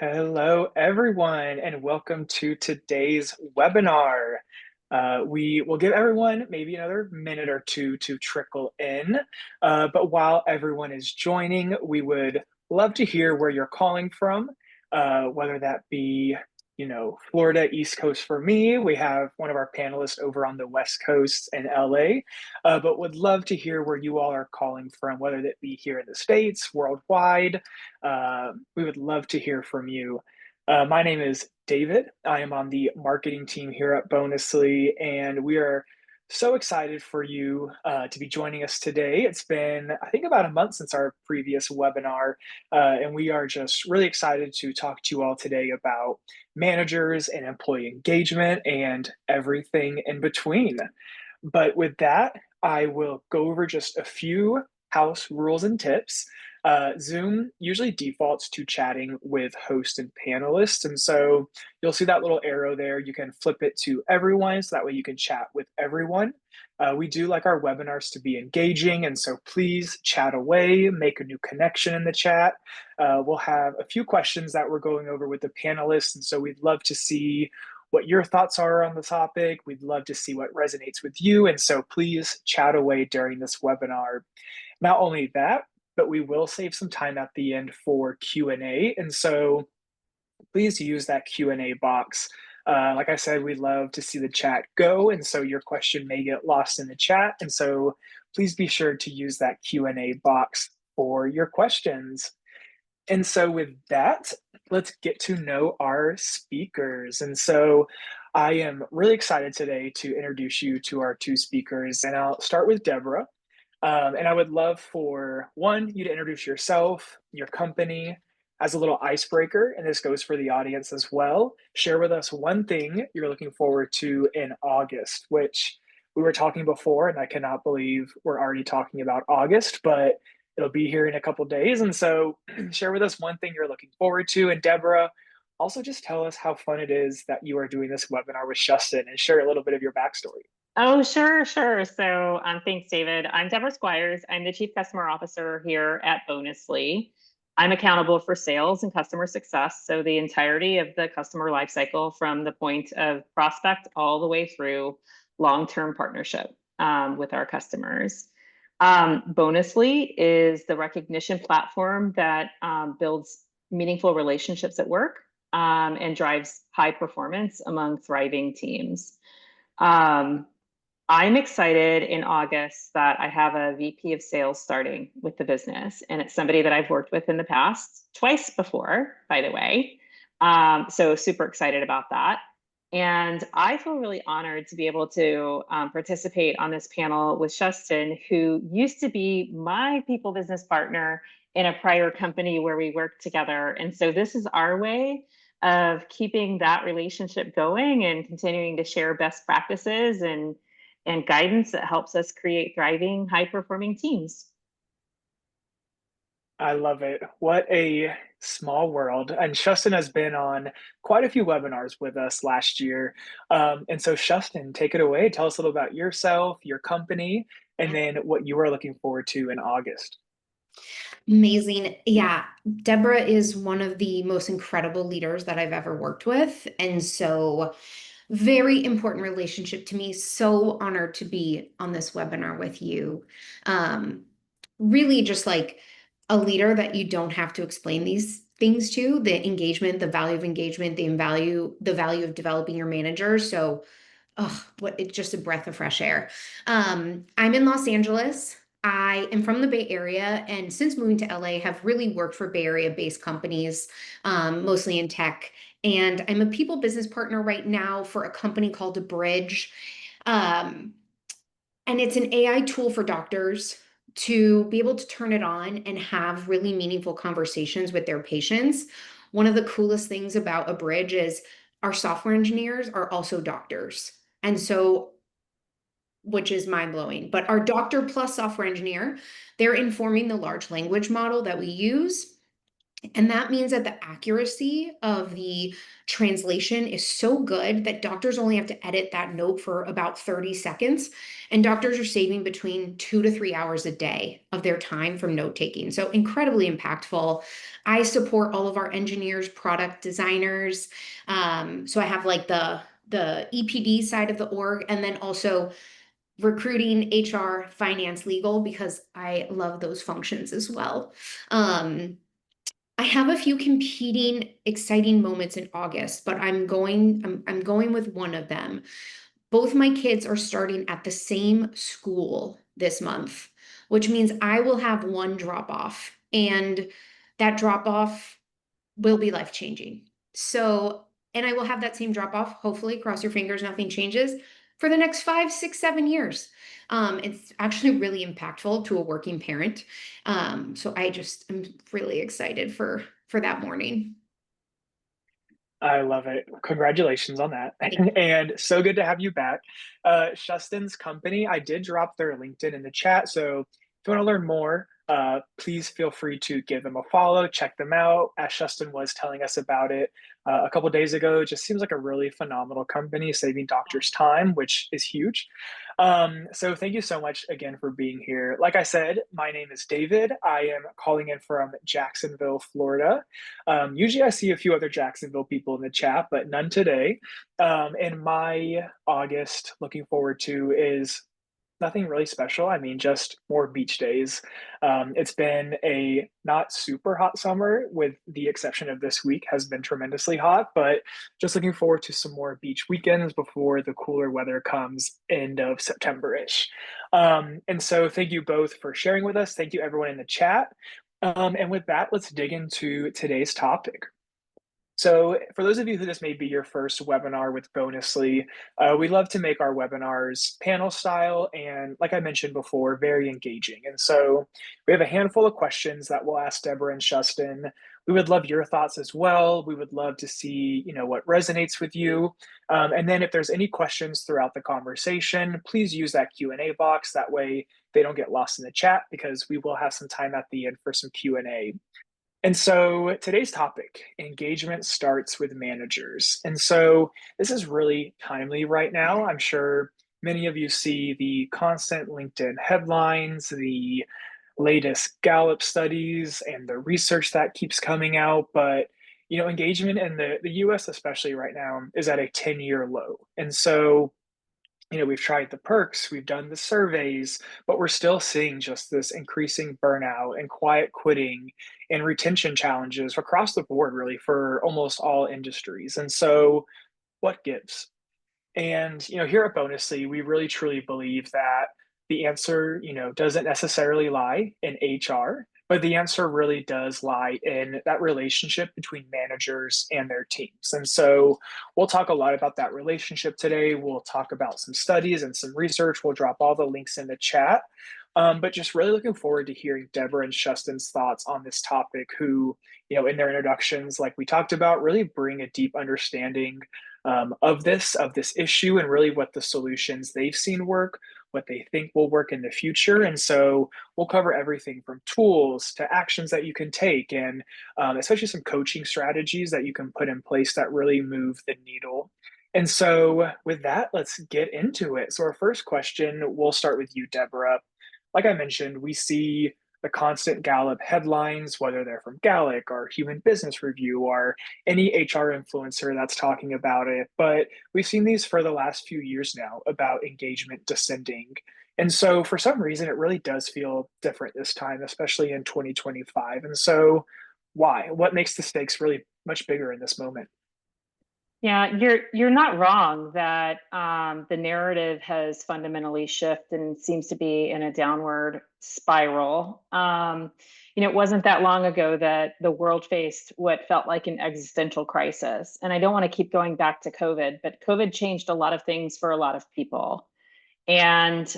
Hello, everyone, and welcome to today's webinar. We will give everyone maybe another minute or two to trickle in. But while everyone is joining, we would love to hear where you're calling from, whether that be, Florida, East Coast for me. We have one of our panelists over on the West Coast in LA, but would love to hear where you all are calling from, whether that be here in the States, worldwide. We would love to hear from you. My name is David. I am on the marketing team here at Bonusly, and we are so excited for you to be joining us today. It's been, I think, about a month since our previous webinar, and we are just really excited to talk to you all today about managers and employee engagement and everything in between. But with that, I will go over just a few house rules and tips. Zoom usually defaults to chatting with host and panelists. And so you'll see that little arrow there. You can flip it to everyone, so that way you can chat with everyone. We do like our webinars to be engaging. And so please chat away, make a new connection in the chat. We'll have a few questions that we're going over with the panelists. And so we'd love to see what your thoughts are on the topic. We'd love to see what resonates with you. And so please chat away during this webinar. Not only that, but we will save some time at the end for Q&A. And so please use that Q&A box. Like I said, we love to see the chat go. And so your question may get lost in the chat. And so please be sure to use that Q&A box for your questions. And so with that, let's get to know our speakers. And so I am really excited today to introduce you to our two speakers. And I'll start with Deborah. And I would love for you to introduce yourself, your company, as a little icebreaker, and this goes for the audience as well. Share with us one thing you're looking forward to in August, which we were talking before, and I cannot believe we're already talking about August, but it'll be here in a couple days. And so share with us one thing you're looking forward to. And Deborah, also just tell us how fun it is that you are doing this webinar with Justin and share a little bit of your backstory. Oh, sure, sure. So thanks, David. I'm Deborah Squires. I'm the Chief Customer Officer here at Bonusly. I'm accountable for sales and customer success, so the entirety of the customer lifecycle from the point of prospect all the way through long-term partnership with our customers. Bonusly is the recognition platform that builds meaningful relationships at work and drives high performance among thriving teams. I'm excited in August that I have a VP of sales starting with the business, and it's somebody that I've worked with in the past, twice before, by the way. So super excited about that. And I feel really honored to be able to participate on this panel with Justin, who used to be my people business partner in a prior company where we worked together. And so this is our way of keeping that relationship going and continuing to share best practices and guidance that helps us create thriving, high-performing teams. I love it. What a small world. And Shustin has been on quite a few webinars with us last year. And so, Shustin, take it away. Tell us a little about yourself, your company, and then what you are looking forward to in August. Amazing. Yeah, Deborah is one of the most incredible leaders that I've ever worked with. And so, very important relationship to me. So honored to be on this webinar with you. Really just like a leader that you don't have to explain these things to, the engagement, the value of engagement, the value of developing your manager. So, it's just a breath of fresh air. I'm in Los Angeles. I am from the Bay Area, and since moving to LA, have really worked for Bay Area-based companies, mostly in tech. And I'm a people business partner right now for a company called A Bridge. And it's an AI tool for doctors to be able to turn it on and have really meaningful conversations with their patients. One of the coolest things about A Bridge is our software engineers are also doctors. And so, which is mind blowing, but our doctor plus software engineer, they're informing the large language model that we use. And that means that the accuracy of the translation is so good that doctors only have to edit that note for about 30 seconds. And doctors are saving between 2 to 3 hours a day of their time from note taking. So incredibly impactful. I support all of our engineers, product designers. So I have like the EPD side of the org, and then also recruiting, HR, finance, legal, because I love those functions as well. I have a few competing exciting moments in August, but I'm going with one of them. Both my kids are starting at the same school this month, which means I will have one drop off, and that drop off will be life changing. So, and I will have that same drop off, hopefully, cross your fingers, nothing changes, for the next 5, 6, 7 years. It's actually really impactful to a working parent. So I just am really excited for that morning. I love it. Congratulations on that. And so good to have you back. Shustin's company, I did drop their LinkedIn in the chat. So if you want to learn more, please feel free to give them a follow, check them out. As Shustin was telling us about it a couple days ago, it just seems like a really phenomenal company, saving doctors time, which is huge. So thank you so much again for being here. Like I said, my name is David. I am calling in from Jacksonville, Florida. Usually I see a few other Jacksonville people in the chat, but none today. And my August looking forward to is nothing really special. I mean, just more beach days. It's been a not super hot summer, with the exception of this week has been tremendously hot, but just looking forward to some more beach weekends before the cooler weather comes end of September-ish. And so thank you both for sharing with us. Thank you everyone in the chat. And with that, let's dig into today's topic. So for those of you who this may be your first webinar with Bonusly, we love to make our webinars panel style and, like I mentioned before, very engaging. And so we have a handful of questions that we'll ask Deborah and Shustin. We would love your thoughts as well. We would love to see, what resonates with you. And then if there's any questions throughout the conversation, please use that Q&A box. That way they don't get lost in the chat, because we will have some time at the end for some Q&A. And so today's topic, engagement starts with managers. And so this is really timely right now. I'm sure many of you see the constant LinkedIn headlines, the latest Gallup studies, and the research that keeps coming out. But engagement in the US, especially right now, is at a 10-year low. And so we've tried the perks, we've done the surveys, but we're still seeing just this increasing burnout and quiet quitting and retention challenges across the board, really, for almost all industries. And so, what gives? And here at Bonusly, we really truly believe that the answer, doesn't necessarily lie in HR, but the answer really does lie in that relationship between managers and their teams. And so we'll talk a lot about that relationship today. We'll talk about some studies and some research. We'll drop all the links in the chat. But just really looking forward to hearing Deborah and Shustin's thoughts on this topic, who, in their introductions, like we talked about, really bring a deep understanding of this issue, and really what the solutions they've seen work, what they think will work in the future. And so we'll cover everything from tools to actions that you can take, and especially some coaching strategies that you can put in place that really move the needle. And so with that, let's get into it. So our first question, we'll start with you, Deborah. Like I mentioned, we see the constant Gallup headlines, whether they're from Gallup or Human Business Review or any HR influencer that's talking about it. But we've seen these for the last few years now about engagement descending. And so for some reason, it really does feel different this time, especially in 2025. And so why? What makes the stakes really much bigger in this moment? Yeah, you're not wrong that the narrative has fundamentally shifted and seems to be in a downward spiral. It wasn't that long ago that the world faced what felt like an existential crisis. And I don't want to keep going back to COVID, but COVID changed a lot of things for a lot of people. And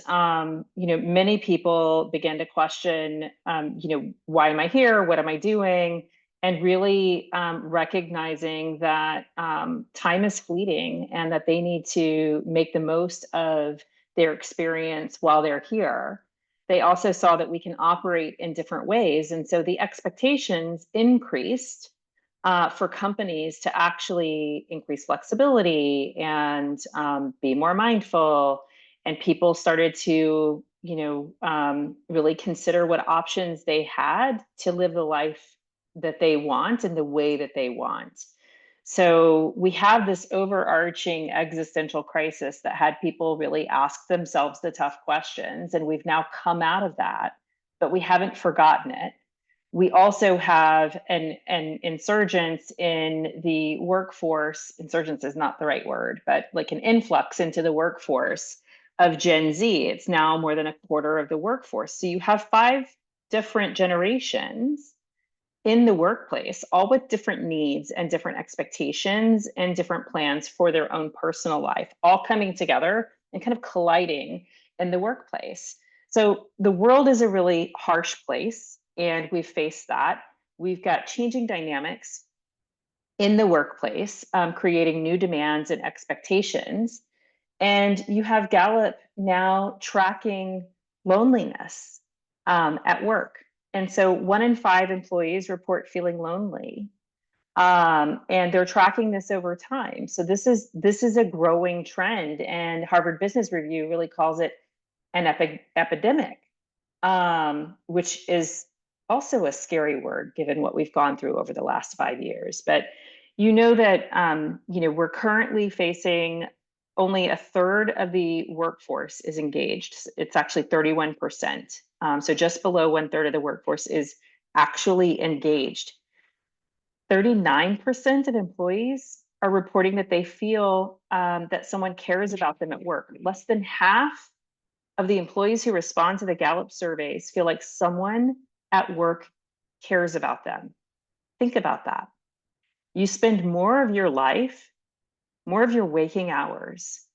many people began to question, why am I here? What am I doing? And really recognizing that time is fleeting, and that they need to make the most of their experience while they're here. they also saw that we can operate in different ways. And so the expectations increased for companies to actually increase flexibility and be more mindful. And people started to, really consider what options they had to live the life that they want and the way that they want. So we have this overarching existential crisis that had people really ask themselves the tough questions. And we've now come out of that, but we haven't forgotten it. We also have an insurgence in the workforce. Insurgence is not the right word, but like an influx into the workforce of Gen Z. It's now more than a quarter of the workforce. So you have 5 different generations in the workplace, all with different needs and different expectations and different plans for their own personal life, all coming together and kind of colliding in the workplace. So the world is a really harsh place, and we've faced that. We've got changing dynamics in the workplace, creating new demands and expectations. And you have Gallup now tracking loneliness at work. And so 1 in 5 employees report feeling lonely. And they're tracking this over time. So this is a growing trend, and Harvard Business Review really calls it an epidemic, which is also a scary word given what we've gone through over the last 5 years. But that we're currently facing only a third of the workforce is engaged. It's actually 31%. So just below 1/3 of the workforce is actually engaged. 39% of employees are reporting that they feel that someone cares about them at work. Less than half of the employees who respond to the Gallup surveys feel like someone at work cares about them. Think about that. You spend more of your life, more of your waking hours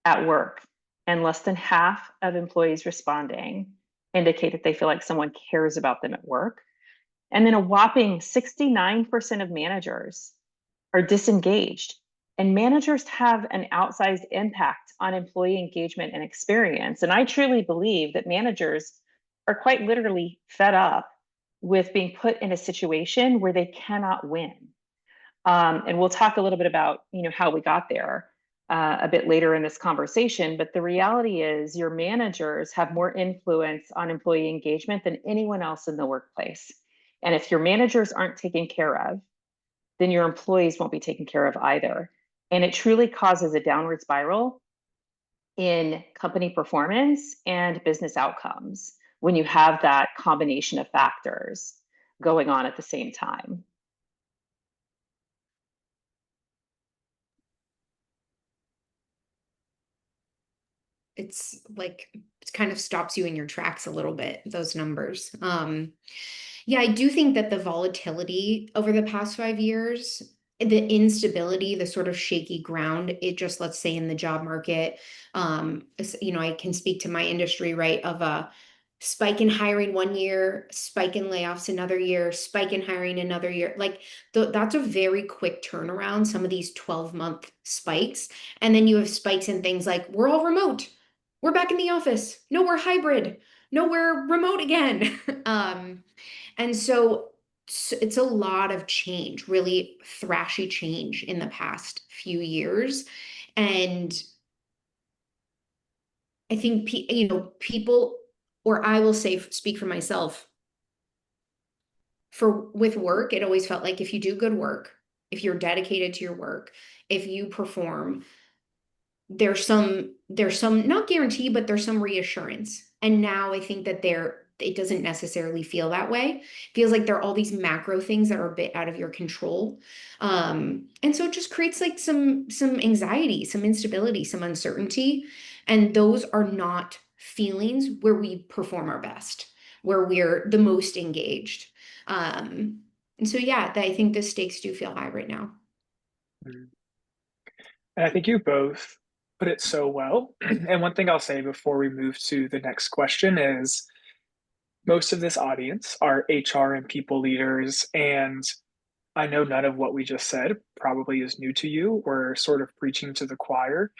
at work, and less than half of employees responding indicate that they feel like someone cares about them at work. And then a whopping 69% of managers are disengaged. And managers have an outsized impact on employee engagement and experience. And I truly believe that managers are quite literally fed up with being put in a situation where they cannot win. And we'll talk a little bit about how we got there a bit later in this conversation. But the reality is your managers have more influence on employee engagement than anyone else in the workplace. And if your managers aren't taken care of, then your employees won't be taken care of either. And it truly causes a downward spiral in company performance and business outcomes when you have that combination of factors going on at the same time. It's like it kind of stops you in your tracks a little bit, those numbers. Yeah, I do think that the volatility over the past 5 years, the instability, the sort of shaky ground, it just, let's say in the job market, I can speak to my industry, right, of a spike in hiring one year, spike in layoffs another year, spike in hiring another year. Like that's a very quick turnaround, some of these 12-month spikes. And then you have spikes in things like we're all remote. We're back in the office. No, we're hybrid. No, we're remote again. And so it's a lot of change, really thrashy change in the past few years. And I think, people, or I will say, speak for myself, with work, it always felt like if you do good work, if you're dedicated to your work, if you perform, there's some not guarantee, but there's some reassurance. And now I think that it doesn't necessarily feel that way. It feels like there are all these macro things that are a bit out of your control. And so it just creates like some anxiety, some instability, some uncertainty. And those are not feelings where we perform our best, where we're the most engaged. And so yeah, I think the stakes do feel high right now. Mm. And I think you both put it so well. And one thing I'll say before we move to the next question is most of this audience are HR and people leaders. And I know none of what we just said probably is new to you. We're sort of preaching to the choir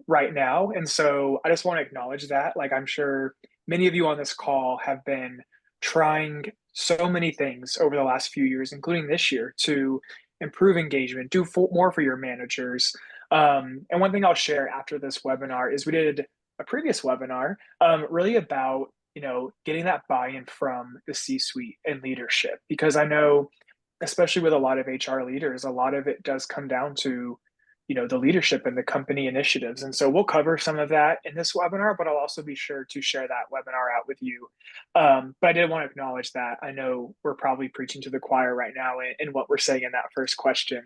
right now. And so I just want to acknowledge that. Like, I'm sure many of you on this call have been trying so many things over the last few years, including this year, to improve engagement, do more for your managers. And one thing I'll share after this webinar is we did a previous webinar really about getting that buy-in from the C-suite and leadership, because I know, especially with a lot of HR leaders, a lot of it does come down to the leadership and the company initiatives. And so we'll cover some of that in this webinar, but I'll also be sure to share that webinar out with you. But I did want to acknowledge that I know we're probably preaching to the choir right now in what we're saying in that first question.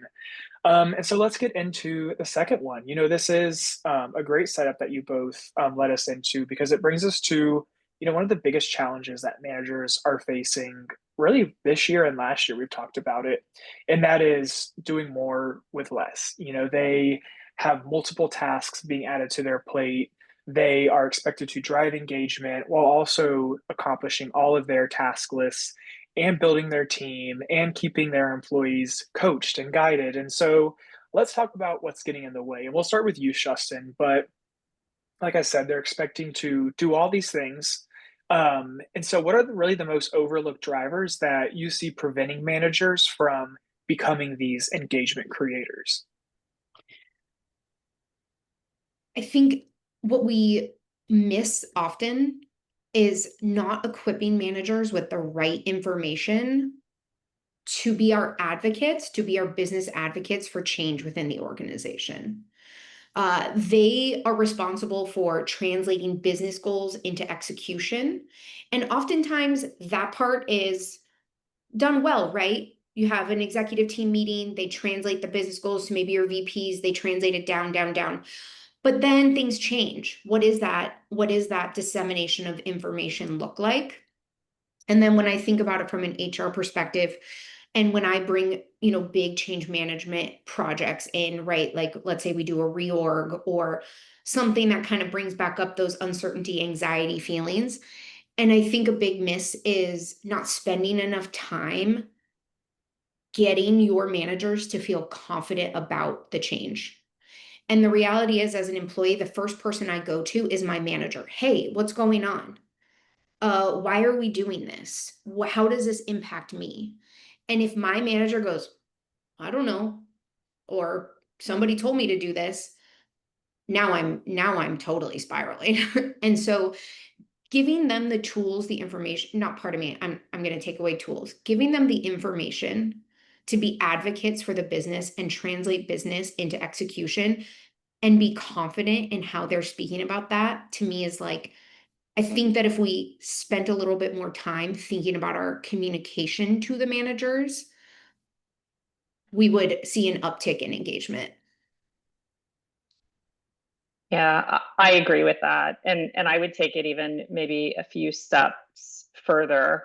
And so let's get into the second one. This is a great setup that you both led us into, because it brings us to one of the biggest challenges that managers are facing really this year and last year. We've talked about it, and that is doing more with less. They have multiple tasks being added to their plate. They are expected to drive engagement while also accomplishing all of their task lists and building their team and keeping their employees coached and guided. And so let's talk about what's getting in the way. And we'll start with you, Shustin. But like I said, they're expecting to do all these things. And so, what are really the most overlooked drivers that you see preventing managers from becoming these engagement creators? I think what we miss often is not equipping managers with the right information to be our advocates, to be our business advocates for change within the organization. They are responsible for translating business goals into execution. And oftentimes that part is done well, right? You have an executive team meeting, they translate the business goals to maybe your VPs, they translate it down, down, down. But then things change. What is that? What is that dissemination of information look like? And then when I think about it from an HR perspective, and when I bring, big change management projects in, right? Like let's say we do a reorg or something that kind of brings back up those uncertainty, anxiety feelings. And I think a big miss is not spending enough time getting your managers to feel confident about the change. And the reality is, as an employee, the first person I go to is my manager. Hey, what's going on? Why are we doing this? How does this impact me? And if my manager goes, I don't know, or somebody told me to do this, now I'm totally spiraling. And so giving them the tools, the information, not part of me, I'm going to take away tools, giving them the information to be advocates for the business and translate business into execution and be confident in how they're speaking about that, to me is like, I think that if we spent a little bit more time thinking about our communication to the managers, we would see an uptick in engagement. Yeah, I agree with that. And I would take it even maybe a few steps further.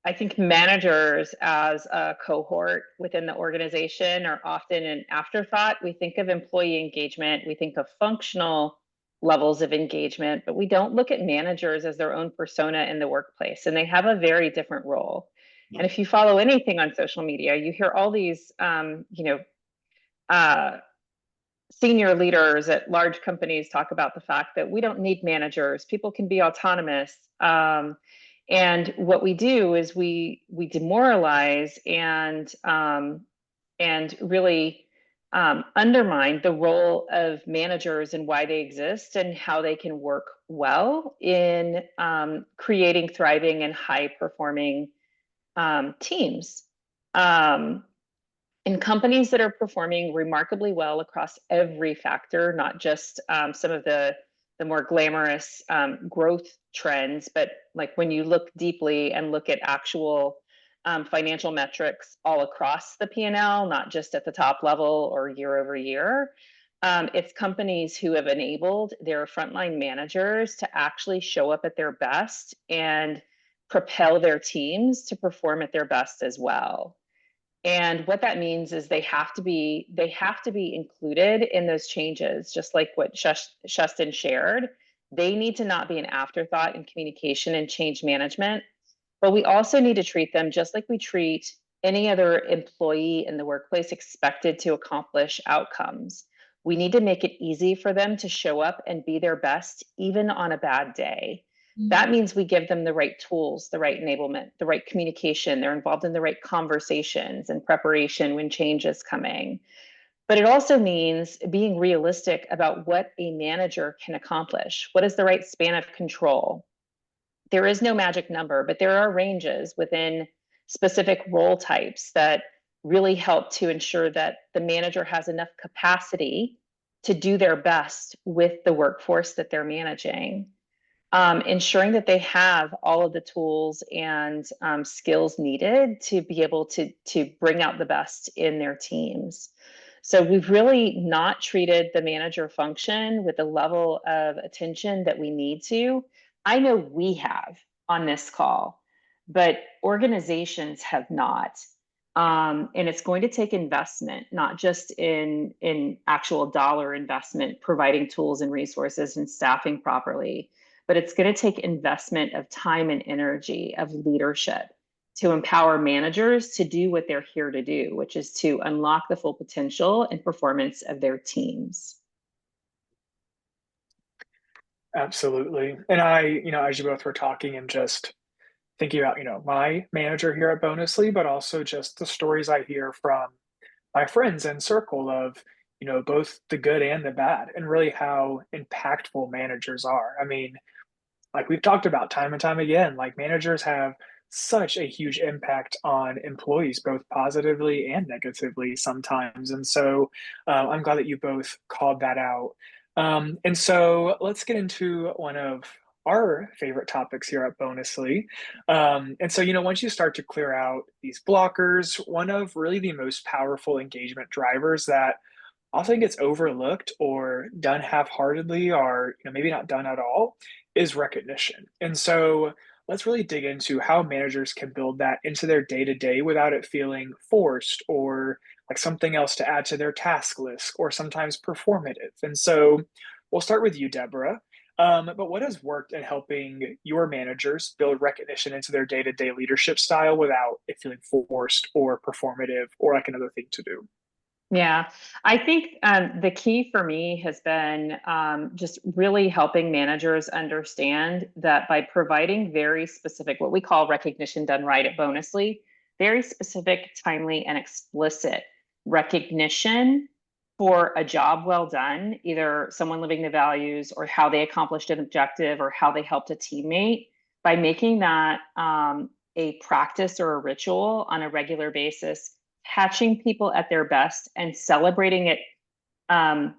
I think managers as a cohort within the organization are often an afterthought. We think of employee engagement, we think of functional levels of engagement, but we don't look at managers as their own persona in the workplace, and they have a very different role. And if you follow anything on social media, you hear all these, senior leaders at large companies talk about the fact that we don't need managers, people can be autonomous. And what we do is we demoralize and really undermine the role of managers and why they exist and how they can work well in creating thriving and high performing teams. In companies that are performing remarkably well across every factor, not just some of the more glamorous growth trends, but like when you look deeply and look at actual financial metrics all across the P&L, not just at the top level or year over year. It's companies who have enabled their frontline managers to actually show up at their best and propel their teams to perform at their best as well. And what that means is they have to be included in those changes, just like what Shustin shared. They need to not be an afterthought in communication and change management, but we also need to treat them just like we treat any other employee in the workplace expected to accomplish outcomes. We need to make it easy for them to show up and be their best, even on a bad day. That means we give them the right tools, the right enablement, the right communication. They're involved in the right conversations and preparation when change is coming. But it also means being realistic about what a manager can accomplish. What is the right span of control? There is no magic number, but there are ranges within specific role types that really help to ensure that the manager has enough capacity to do their best with the workforce that they're managing. Ensuring that they have all of the tools and skills needed to be able to bring out the best in their teams. So we've really not treated the manager function with the level of attention that we need to. I know we have on this call, but organizations have not. And it's going to take investment, not just in actual dollar investment, providing tools and resources and staffing properly, but it's going to take investment of time and energy of leadership to empower managers to do what they're here to do, which is to unlock the full potential and performance of their teams. Absolutely. And as you both were talking and just thinking about, my manager here at Bonusly, but also just the stories I hear from my friends and circle of, both the good and the bad, and really how impactful managers are. I mean, like we've talked about time and time again, like managers have such a huge impact on employees, both positively and negatively sometimes. And so I'm glad that you both called that out. And so let's get into one of our favorite topics here at Bonusly. And so, once you start to clear out these blockers, one of really the most powerful engagement drivers that often gets overlooked or done half-heartedly or maybe not done at all is recognition. And so let's really dig into how managers can build that into their day-to-day without it feeling forced or like something else to add to their task list or sometimes performative. And so we'll start with you, Deborah. But what has worked in helping your managers build recognition into their day-to-day leadership style without it feeling forced or performative or like another thing to do? Yeah, I think the key for me has been just really helping managers understand that by providing very specific, what we call recognition done right at Bonusly, very specific, timely, and explicit recognition for a job well done, either someone living the values or how they accomplished an objective or how they helped a teammate, by making that a practice or a ritual on a regular basis, catching people at their best and celebrating it um,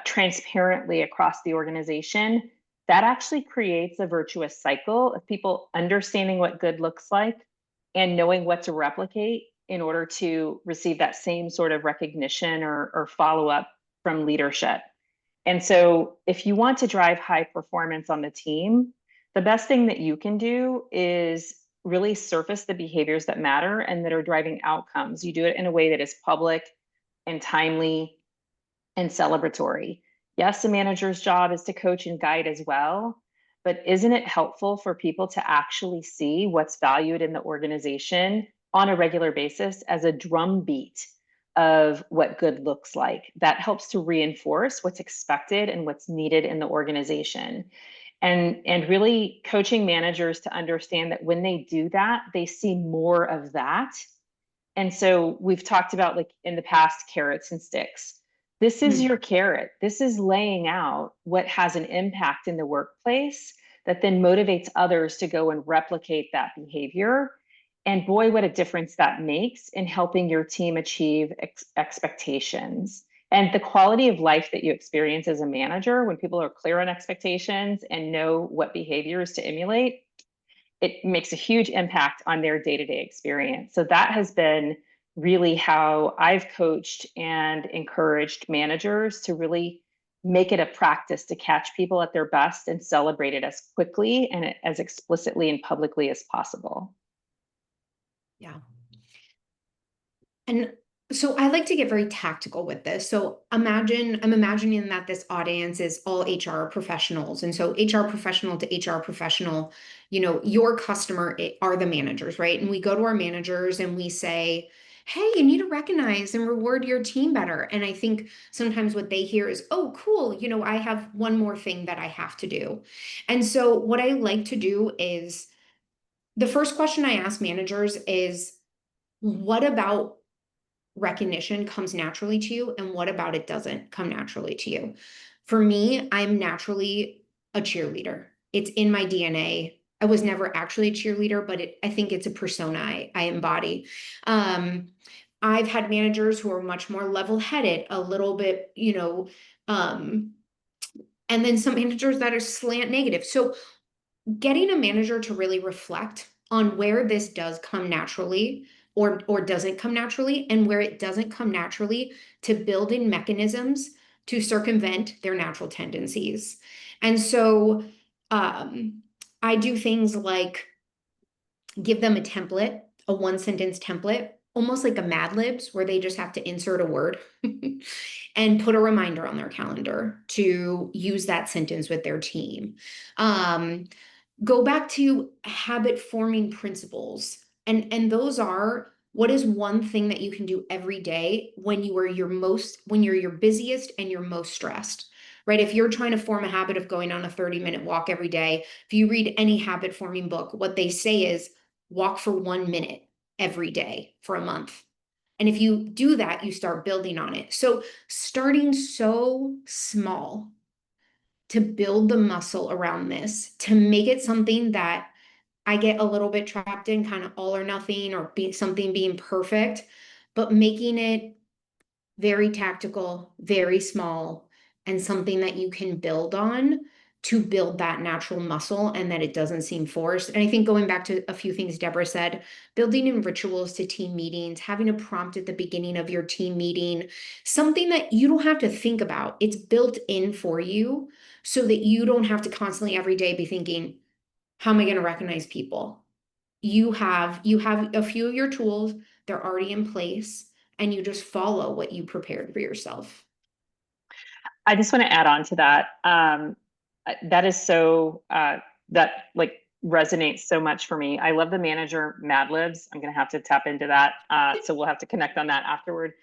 transparently across the organization, that actually creates a virtuous cycle of people understanding what good looks like and knowing what to replicate in order to receive that same sort of recognition or follow up from leadership. And so if you want to drive high performance on the team, the best thing that you can do is really surface the behaviors that matter and that are driving outcomes. You do it in a way that is public and timely and celebratory. Yes, a manager's job is to coach and guide as well, but isn't it helpful for people to actually see what's valued in the organization on a regular basis as a drumbeat of what good looks like? That helps to reinforce what's expected and what's needed in the organization. And really coaching managers to understand that when they do that, they see more of that. And so we've talked about, like in the past, carrots and sticks. This is your carrot. This is laying out what has an impact in the workplace that then motivates others to go and replicate that behavior. And boy, what a difference that makes in helping your team achieve expectations. And the quality of life that you experience as a manager when people are clear on expectations and know what behaviors to emulate, it makes a huge impact on their day-to-day experience. So that has been really how I've coached and encouraged managers to really make it a practice to catch people at their best and celebrate it as quickly and as explicitly and publicly as possible. Yeah. And so I like to get very tactical with this. So I'm imagining that this audience is all HR professionals. And so HR professional to HR professional, your customer are the managers, right? And we go to our managers and we say, hey, you need to recognize and reward your team better. And I think sometimes what they hear is, oh, cool, I have one more thing that I have to do. And so what I like to do is the first question I ask managers is, what about recognition comes naturally to you, and what about it doesn't come naturally to you? For me, I'm naturally a cheerleader. It's in my DNA. I was never actually a cheerleader, but I think it's a persona I embody. Um, I've had managers who are much more level-headed, a little bit, um, and then some managers that are slant negative. So getting a manager to really reflect on where this does come naturally or doesn't come naturally, and where it doesn't come naturally, to build in mechanisms to circumvent their natural tendencies. And so um, I do things like give them a template, a one sentence template, almost like a Mad Libs, where they just have to insert a word and put a reminder on their calendar to use that sentence with their team. Um, Go back to habit forming principles. And those are, what is one thing that you can do every day when you're your busiest and you're most stressed, right? If you're trying to form a habit of going on a 30-minute walk every day, if you read any habit forming book, what they say is walk for 1 minute every day for a month. And if you do that, you start building on it. So starting so small to build the muscle around this, to make it something that I get a little bit trapped in, kind of all or nothing, or something being perfect, but making it very tactical, very small, and something that you can build on to build that natural muscle, and that it doesn't seem forced. And I think going back to a few things Deborah said, building in rituals to team meetings, having a prompt at the beginning of your team meeting, something that you don't have to think about. It's built in for you so that you don't have to constantly every day be thinking, how am I going to recognize people? You have a few of your tools, they're already in place, and you just follow what you prepared for yourself. I just want to add on to that. That is so that like resonates so much for me. I love the manager Mad Libs. I'm going to have to tap into that. So we'll have to connect on that afterward.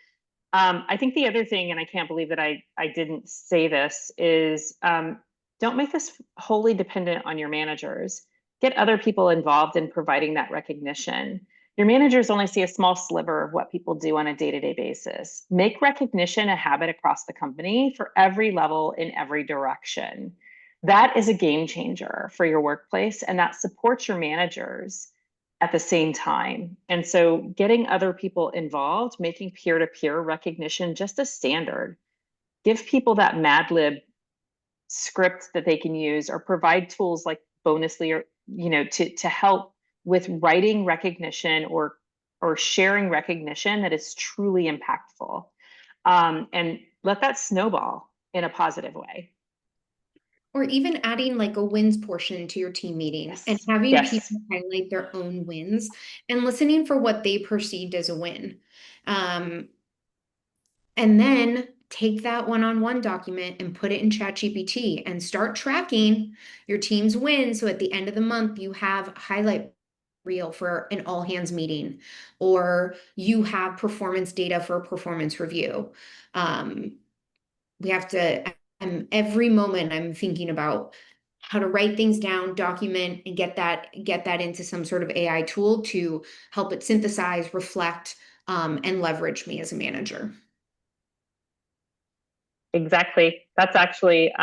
I think the other thing, and I can't believe that I didn't say this, is don't make this wholly dependent on your managers. Get other people involved in providing that recognition. Your managers only see a small sliver of what people do on a day-to-day basis. Make recognition a habit across the company for every level in every direction. That is a game changer for your workplace, and that supports your managers at the same time. And so getting other people involved, making peer-to-peer recognition just a standard. Give people that Mad Lib script that they can use, or provide tools like Bonusly, or to help with writing recognition, or sharing recognition that is truly impactful. And let that snowball in a positive way. Or even adding like a wins portion to your team meeting and Yes. having Yes. people highlight their own wins and listening for what they perceived as a win. Um, and then take that one-on-one document and put it in ChatGPT and start tracking your team's wins. So at the end of the month, you have a highlight reel for an all hands meeting, or you have performance data for a performance review. We have to, every moment I'm thinking about how to write things down, document, and get that into some sort of AI tool to help it synthesize, reflect, and leverage me as a manager. Exactly. That's actually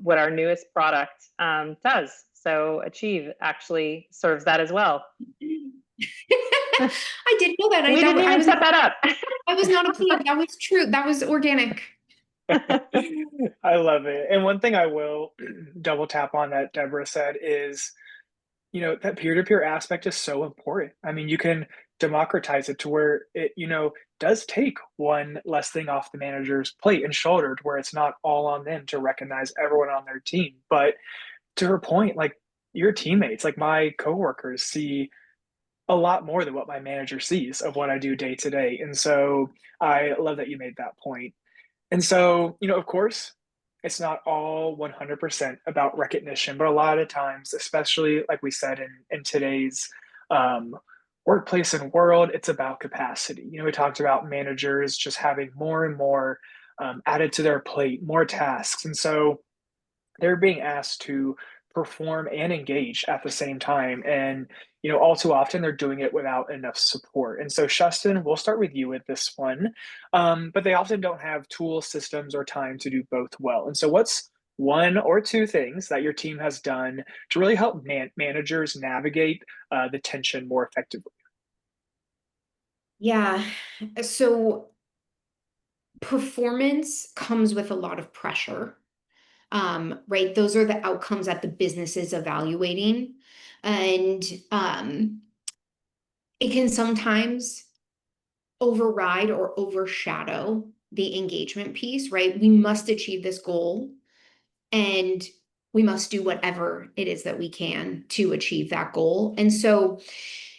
what our newest product does. So Achieve actually serves that as well. I did know that. We didn't even set that up. I was not a plug. That was true. That was organic. I love it. And one thing I will double tap on that Deborah said is, that peer-to-peer aspect is so important. I mean, you can democratize it to where it, does take one less thing off the manager's plate and shoulder, to where it's not all on them to recognize everyone on their team. But to her point, like, your teammates, like my coworkers, see a lot more than what my manager sees of what I do day to day. And so I love that you made that point. And so, of course, it's not all 100% about recognition, but a lot of times, especially like we said in today's um, workplace and world, it's about capacity. We talked about managers just having more and more added to their plate, more tasks. And so they're being asked to perform and engage at the same time. And, all too often they're doing it without enough support. And so, Shustin, we'll start with you with this one. But they often don't have tools, systems, or time to do both well. And so, what's one or two things that your team has done to really help managers navigate the tension more effectively? Yeah. So performance comes with a lot of pressure. Right? Those are the outcomes that the business is evaluating. And it can sometimes override or overshadow the engagement piece, right? We must achieve this goal and we must do whatever it is that we can to achieve that goal. And so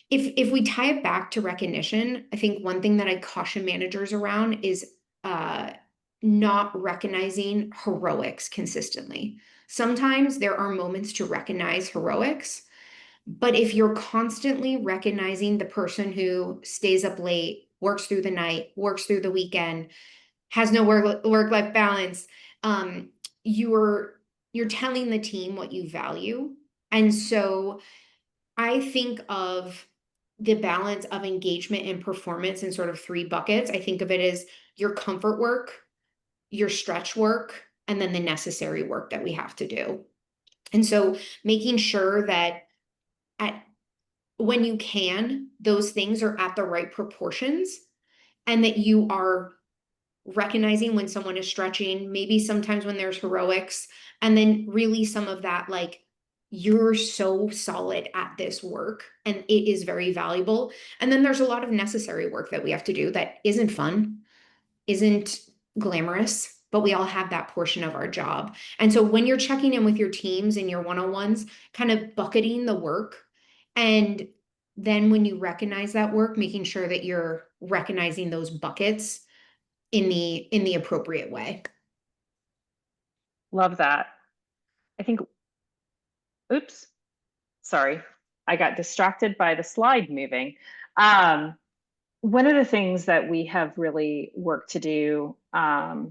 if we tie it back to recognition, I think one thing that I caution managers around is uh not recognizing heroics consistently. Sometimes there are moments to recognize heroics, but if you're constantly recognizing the person who stays up late, works through the night, works through the weekend, has no work life balance, um, you're you're telling the team what you value. And so I think of the balance of engagement and performance in sort of three buckets. I think of it as your comfort work, your stretch work, and then the necessary work that we have to do. And so making sure that at when you can, those things are at the right proportions and that you are recognizing when someone is stretching, maybe sometimes when there's heroics, and then really some of that, like, you're so solid at this work and it is very valuable. And then there's a lot of necessary work that we have to do that isn't fun, isn't glamorous, but we all have that portion of our job. And so when you're checking in with your teams and your one-on-ones, kind of bucketing the work, and then when you recognize that work, making sure that you're recognizing those buckets in the appropriate way. Love that. I think, oops, sorry, I got distracted by the slide moving. Um, One of the things that we have really worked to do, uh,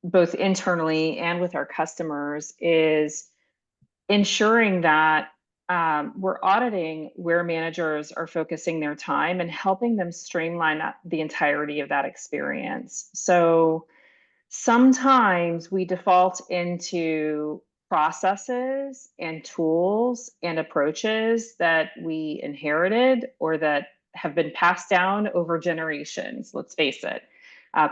both internally and with our customers, is ensuring that we're auditing where managers are focusing their time and helping them streamline the entirety of that experience. So sometimes we default into processes and tools and approaches that we inherited or that have been passed down over generations. Let's face it.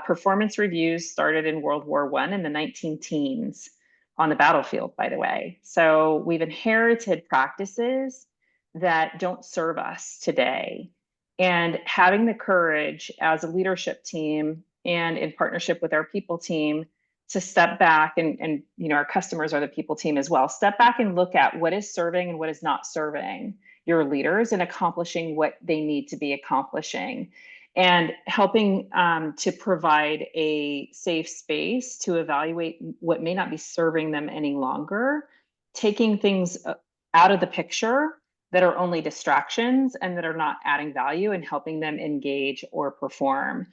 Performance reviews started in World War One in the 19 teens on the battlefield, by the way. So we've inherited practices that don't serve us today. And having the courage as a leadership team and in partnership with our people team to step back and our customers are the people team as well, step back and look at what is serving and what is not serving your leaders and accomplishing what they need to be accomplishing, and helping to provide a safe space to evaluate what may not be serving them any longer, taking things out of the picture that are only distractions and that are not adding value, and helping them engage or perform.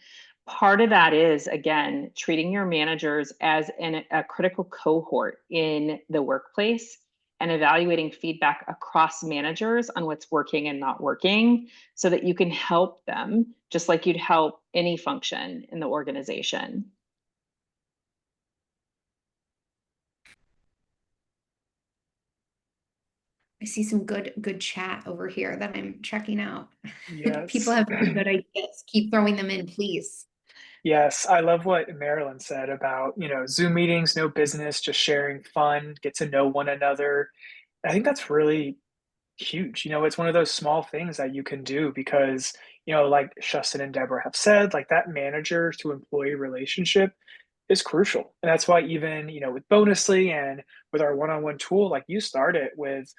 Part of that is, again, treating your managers as a critical cohort in the workplace and evaluating feedback across managers on what's working and not working so that you can help them just like you'd help any function in the organization. I see some good chat over here that I'm checking out. People Yes. have some good ideas. Keep throwing them in, please. Yes, I love what Marilyn said about, Zoom meetings, no business, just sharing fun, get to know one another. I think that's really huge. It's one of those small things that you can do because, like Shustin and Deborah have said, like that manager to employee relationship is crucial. And that's why even, with Bonusly and with our one-on-one tool, like you start it with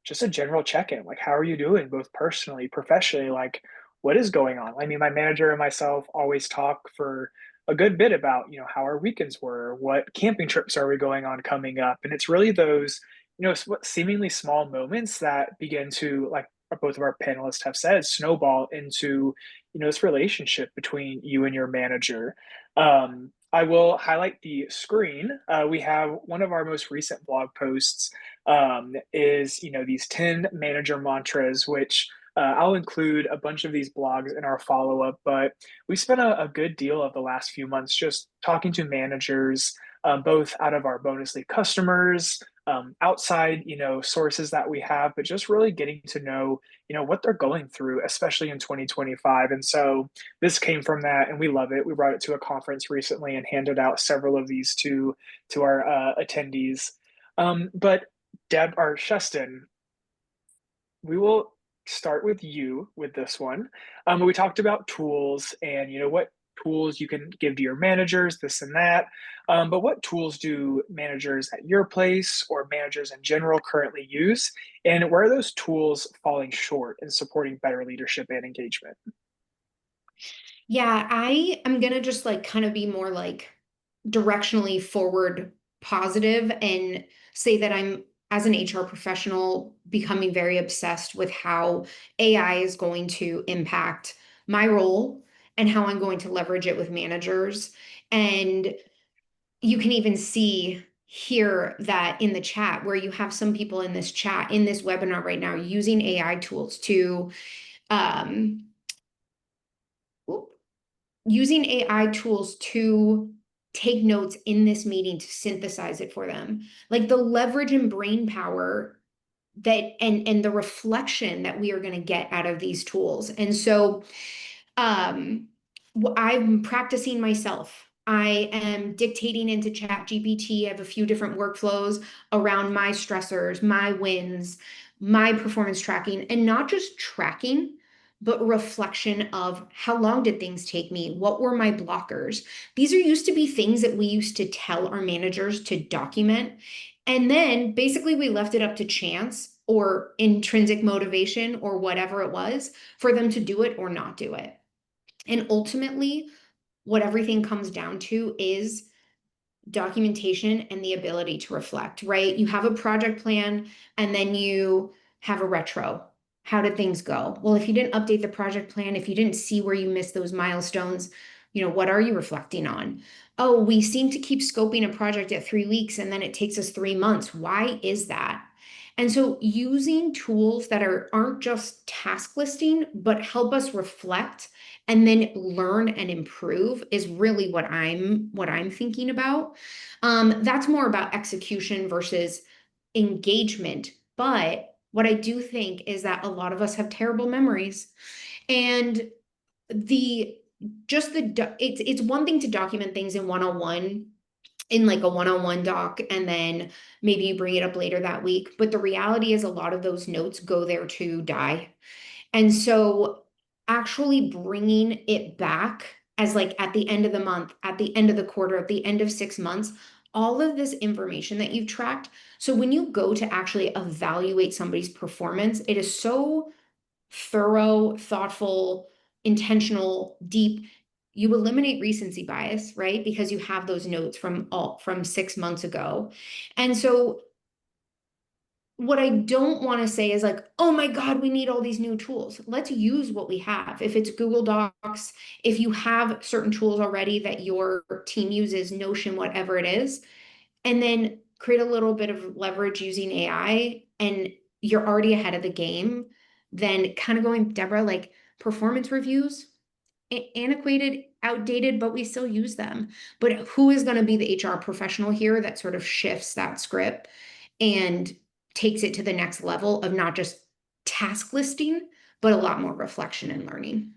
just a general check-in, like how are you doing both personally, professionally, like what is going on. I mean, my manager and myself always talk for a good bit about how our weekends were, what camping trips are we going on coming up, and it's really those seemingly small moments that begin to like both of our panelists have said, snowball into, this relationship between you and your manager. I will highlight the screen. We have one of our most recent blog posts is, these 10 manager mantras, which I'll include a bunch of these blogs in our follow up, but we spent a good deal of the last few months just talking to managers, both out of our bonus league customers, outside, sources that we have, but just really getting to know, what they're going through, especially in 2025. And so this came from that, and we love it. We brought it to a conference recently and handed out several of these to our attendees. But Deb or Sheston, we will start with you with this one. We talked about tools and what tools you can give to your managers, this and that. But what tools do managers at your place or managers in general currently use? And where are those tools falling short in supporting better leadership and engagement? Yeah, I am gonna just like kind of be more like directionally forward positive and say that I'm, as an HR professional, becoming very obsessed with how AI is going to impact my role and how I'm going to leverage it with managers. And you can even see here that in the chat where you have some people in this chat, in this webinar right now, using AI tools to um, using AI tools to take notes in this meeting to synthesize it for them. Like the leverage and brain power that and the reflection that we are going to get out of these tools. And so I'm practicing myself. I am dictating into Chat GPT. I have a few different workflows around my stressors, my wins, my performance tracking, and not just tracking, but reflection of how long did things take me? What were my blockers? These are used to be things that we used to tell our managers to document. And then basically we left it up to chance or intrinsic motivation or whatever it was for them to do it or not do it. And ultimately, what everything comes down to is documentation and the ability to reflect, right? You have a project plan and then you have a retro. How did things go? Well, if you didn't update the project plan, if you didn't see where you missed those milestones, what are you reflecting on? Oh, we seem to keep scoping a project at 3 weeks and then it takes us 3 months. Why is that? And so using tools that aren't just task listing, but help us reflect and then learn and improve is really what I'm thinking about. That's more about execution versus engagement. But what I do think is that a lot of us have terrible memories, and the it's one thing to document things in one-on-one in like a one-on-one doc and then maybe you bring it up later that week, but the reality is a lot of those notes go there to die. And so actually bringing it back as like at the end of the month, at the end of the quarter, at the end of 6 months, all of this information that you've tracked. So when you go to actually evaluate somebody's performance, it is so thorough, thoughtful, intentional, deep. You eliminate recency bias, right? Because you have those notes from 6 months ago. And so what I don't want to say is like, oh my God, we need all these new tools. Let's use what we have. If it's Google Docs, if you have certain tools already that your team uses, Notion, whatever it is, and then create a little bit of leverage using AI and you're already ahead of the game, then kind of going, Deborah, like performance reviews, antiquated, outdated, but we still use them. But who is going to be the HR professional here that sort of shifts that script and takes it to the next level of not just task listing, but a lot more reflection and learning?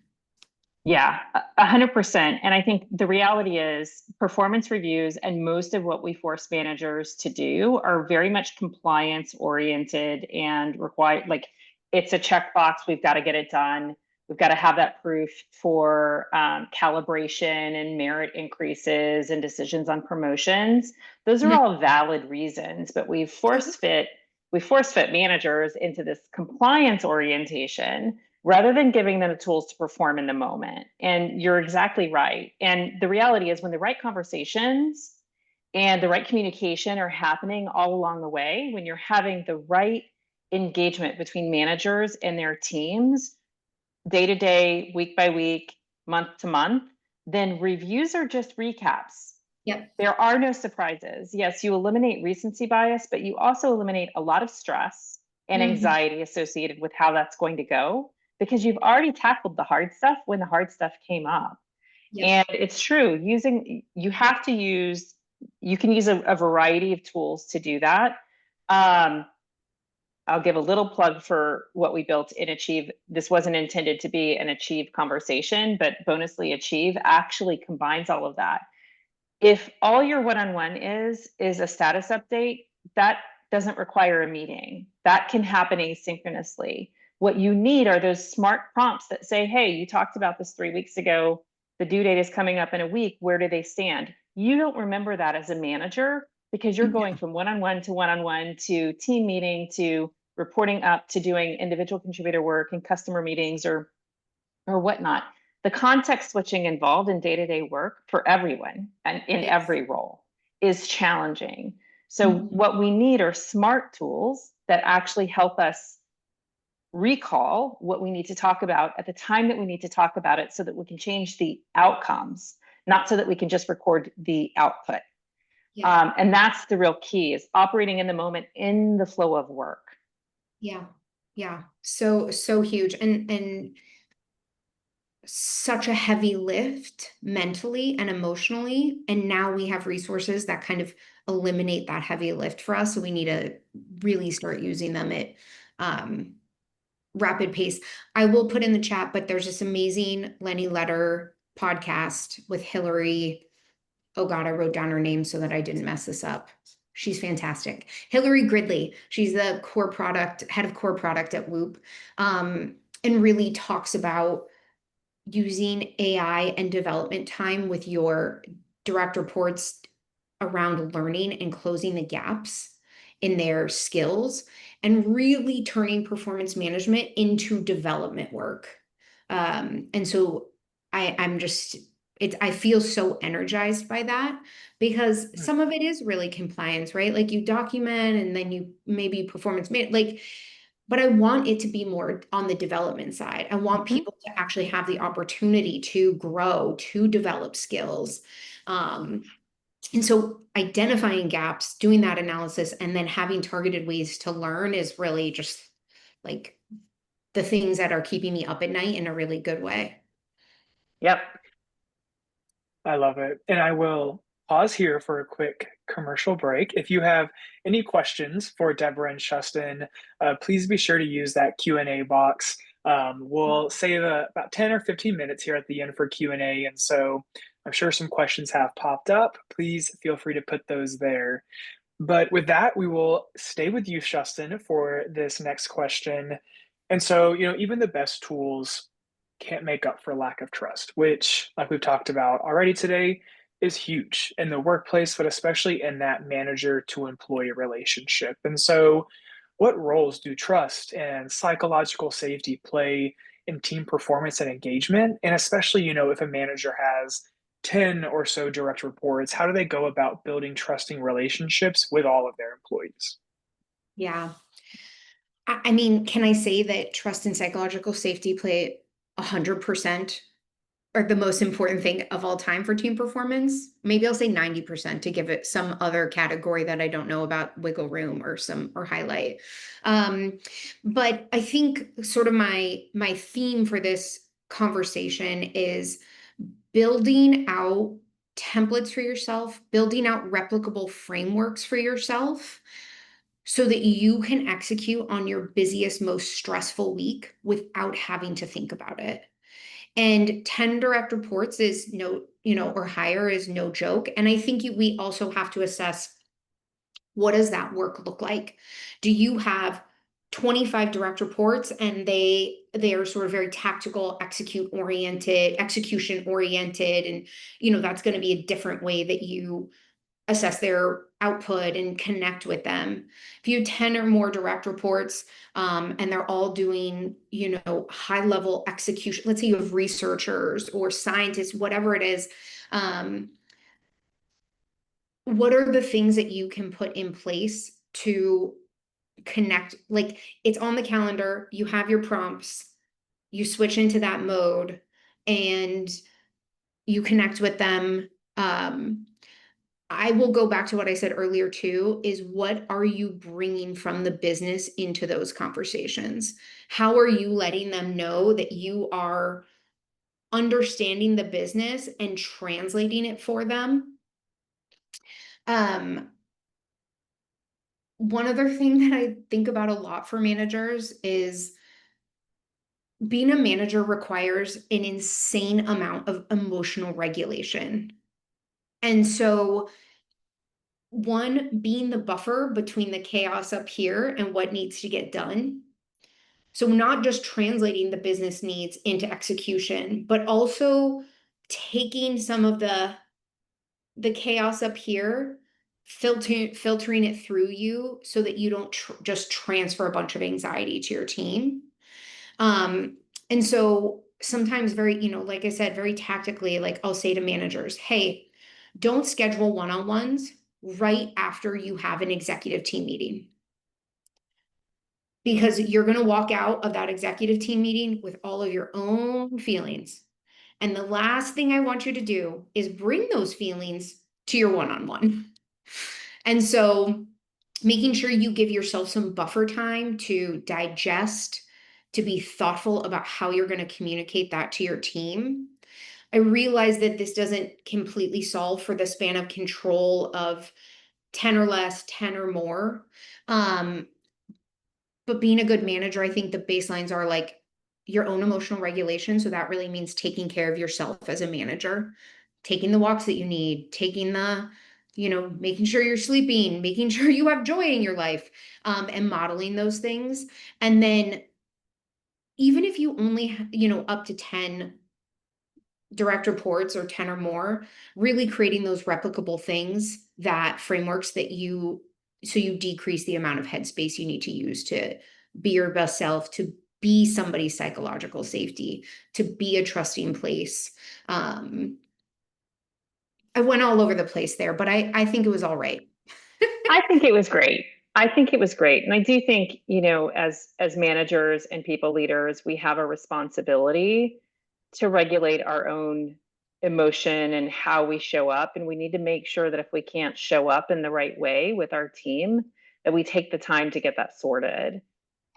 Yeah, 100%. And I think the reality is performance reviews and most of what we force managers to do are very much compliance oriented and required. Like it's a checkbox. We've got to get it done. We've got to have that proof for calibration and merit increases and decisions on promotions. Those are all valid reasons, but we force fit managers into this compliance orientation rather than giving them the tools to perform in the moment. And you're exactly right. And the reality is when the right conversations and the right communication are happening all along the way, when you're having the right engagement between managers and their teams day to day, week by week, month to month, then reviews are just recaps. Yep. There are no surprises. Yes, you eliminate recency bias, but you also eliminate a lot of stress and anxiety associated with how that's going to go because you've already tackled the hard stuff when the hard stuff came up. Yep. And it's true, you have to use, you can use a variety of tools to do that. I'll give a little plug for what we built in Achieve. This wasn't intended to be an Achieve conversation, but Bonusly Achieve actually combines all of that. If all your one-on-one is a status update, that doesn't require a meeting. That can happen asynchronously. What you need are those smart prompts that say, hey, you talked about this 3 weeks ago. The due date is coming up in a week. Where do they stand? You don't remember that as a manager because you're going from one-on-one to team meeting to reporting up to doing individual contributor work and customer meetings or whatnot. The context switching involved in day-to-day work for everyone and in every role is challenging. So what we need are smart tools that actually help us recall what we need to talk about at the time that we need to talk about it so that we can change the outcomes, not so that we can just record the output. And that's the real key, is operating in the moment in the flow of work. Yeah. Yeah. So huge. And such a heavy lift mentally and emotionally. And now we have resources that kind of eliminate that heavy lift for us. So we need to really start using them at rapid pace. I will put in the chat, but there's this amazing Lenny Letter podcast with Hillary. Oh God, I wrote down her name so that I didn't mess this up. She's fantastic. Hillary Gridley. She's the head of core product at Whoop, and really talks about using AI and development time with your direct reports around learning and closing the gaps in their skills and really turning performance management into development work. And so I'm just, I feel so energized by that because some of it is really compliance, right? Like you document and then you maybe performance like, but I want it to be more on the development side. I want people to actually have the opportunity to grow, to develop skills. And so identifying gaps, doing that analysis, and then having targeted ways to learn is really just like the things that are keeping me up at night in a really good way. Yep. I love it. And I will pause here for a quick commercial break. If you have any questions for Deborah and Shustin, please be sure to use that Q&A box. We'll save about 10 or 15 minutes here at the end for Q&A. And so I'm sure some questions have popped up. Please feel free to put those there. But with that, we will stay with you, Shustin, for this next question. And so, even the best tools can't make up for lack of trust, which, like we've talked about already today, is huge in the workplace, but especially in that manager to employee relationship. And so, what roles do trust and psychological safety play in team performance and engagement? And especially, if a manager has 10 or so direct reports, how do they go about building trusting relationships with all of their employees? Yeah. I mean, can I say that trust and psychological safety play 100% are the most important thing of all time for team performance? Maybe I'll say 90% to give it some other category that I don't know about, wiggle room or highlight. But I think sort of my theme for this conversation is building out templates for yourself, building out replicable frameworks for yourself so that you can execute on your busiest, most stressful week without having to think about it. And 10 direct reports is or higher is no joke. And I think we also have to assess, what does that work look like? Do you have 25 direct reports and they are sort of very tactical, execution oriented, and that's going to be a different way that you assess their output and connect with them. If you have 10 or more direct reports, and they're all doing, high level execution, let's say you have researchers or scientists, whatever it is, what are the things that you can put in place to connect, like it's on the calendar, you have your prompts, you switch into that mode and you connect with them. I will go back to what I said earlier too, is what are you bringing from the business into those conversations? How are you letting them know that you are understanding the business and translating it for them? One other thing that I think about a lot for managers is being a manager requires an insane amount of emotional regulation. And so, one, being the buffer between the chaos up here and what needs to get done. So, not just translating the business needs into execution, but also taking some of the chaos up here, filtering it through you so that you don't just transfer a bunch of anxiety to your team. And so sometimes very, like I said, very tactically, like I'll say to managers, hey, don't schedule one-on-ones right after you have an executive team meeting. Because you're going to walk out of that executive team meeting with all of your own feelings. And the last thing I want you to do is bring those feelings to your one-on-one. And so making sure you give yourself some buffer time to digest, to be thoughtful about how you're going to communicate that to your team. I realize that this doesn't completely solve for the span of control of 10 or less, 10 or more. But being a good manager, I think the baselines are like your own emotional regulation. So that really means taking care of yourself as a manager, taking the walks that you need, taking the, making sure you're sleeping, making sure you have joy in your life, and modeling those things. And then even if you only, up to 10 direct reports or 10 or more, really creating those replicable things, that frameworks that so you decrease the amount of headspace you need to use to be your best self, to be somebody's psychological safety, to be a trusting place. I went all over the place there, but I think it was all right. I think it was great. I think it was great. And I do think, as managers and people leaders, we have a responsibility to regulate our own emotion and how we show up. And we need to make sure that if we can't show up in the right way with our team, that we take the time to get that sorted.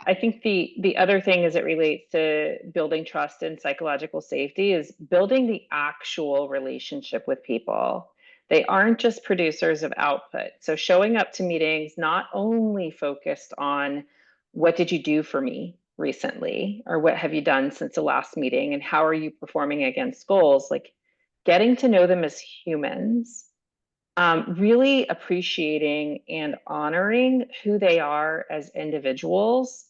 I think the other thing as it relates to building trust and psychological safety is building the actual relationship with people. They aren't just producers of output. So showing up to meetings not only focused on what did you do for me recently, or what have you done since the last meeting, and how are you performing against goals, like getting to know them as humans, really appreciating and honoring who they are as individuals.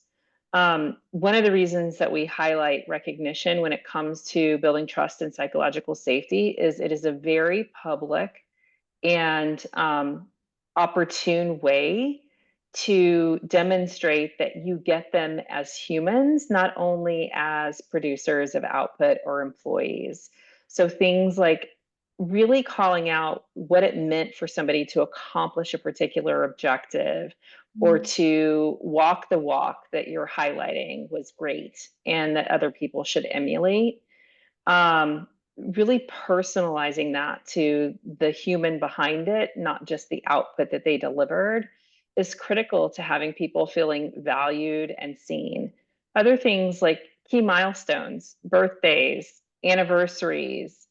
One of the reasons that we highlight recognition when it comes to building trust and psychological safety is it is a very public and opportune way to demonstrate that you get them as humans, not only as producers of output or employees. So things like really calling out what it meant for somebody to accomplish a particular objective or to walk the walk that you're highlighting was great and that other people should emulate. Really personalizing that to the human behind it, not just the output that they delivered, is critical to having people feeling valued and seen. Other things like key milestones, birthdays, anniversaries,